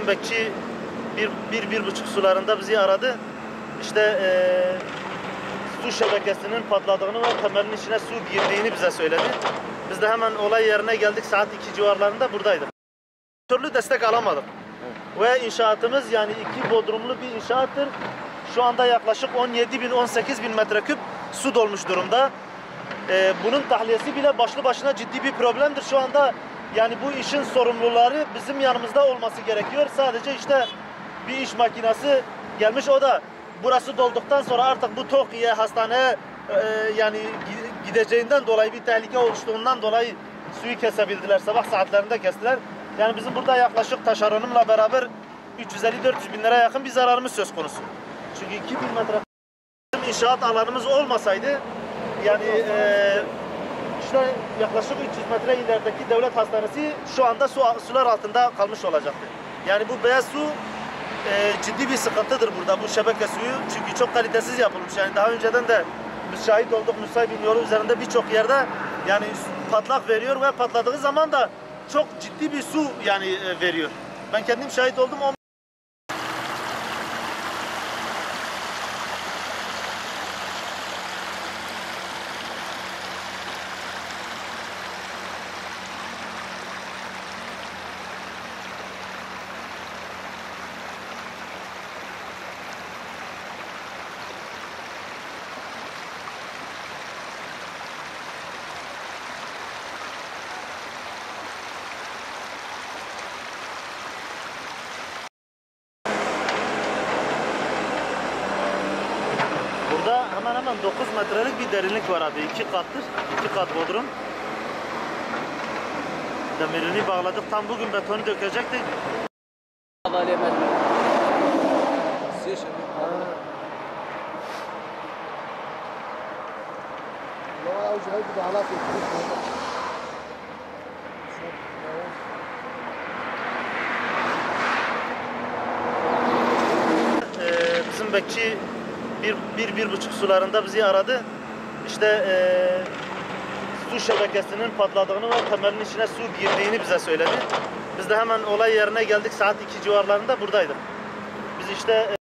Bizim bekçi bir buçuk sularında bizi aradı. İşte su şebekesinin patladığını ve temelin içine su girdiğini bize söyledi. Biz de hemen olay yerine geldik. Saat 2 civarlarında buradaydık. Türlü destek alamadık. Ve inşaatımız yani 2 bodrumlu bir inşaattır. Şu anda yaklaşık 17.000-18.000 metreküp su dolmuş durumda. Bunun tahliyesi bile başlı başına ciddi bir problemdir. Şu anda yani bu işin sorumluları bizim yanımızda olması gerekiyor. Sadece işte bir iş makinesi gelmiş, o da burası dolduktan sonra artık bu TOKİ'ye, hastaneye yani gideceğinden dolayı bir tehlike oluştuğundan dolayı suyu kesebildiler. Sabah saatlerinde kestiler. Yani bizim burada yaklaşık taşeronumla beraber 350-400 bin lira yakın bir zararımız söz konusu. Çünkü 2000 metre inşaat alanımız olmasaydı yani işte yaklaşık 300 metre ilerideki devlet hastanesi şu anda sular altında kalmış olacaktı. Yani bu beyaz su ciddi bir sıkıntıdır burada, bu şebeke suyu. Çünkü çok kalitesiz yapılmış. Yani daha önceden de biz şahit olduk, Nusaybin yolu üzerinde birçok yerde yani patlak veriyor ve patladığı zaman da çok ciddi bir su yani veriyor. Ben kendim şahit oldum. Burada hemen hemen 9 metrelik bir derinlik var abi. 2 kattır. 2 kat bodrum. Demirini bağladık. Tam bugün betonu dökecektik. Bizim bekçi bir buçuk sularında bizi aradı. İşte su şebekesinin patladığını ve temelin içine su girdiğini bize söyledi. Biz de hemen olay yerine geldik. Saat 2 civarlarında buradaydık. Biz işte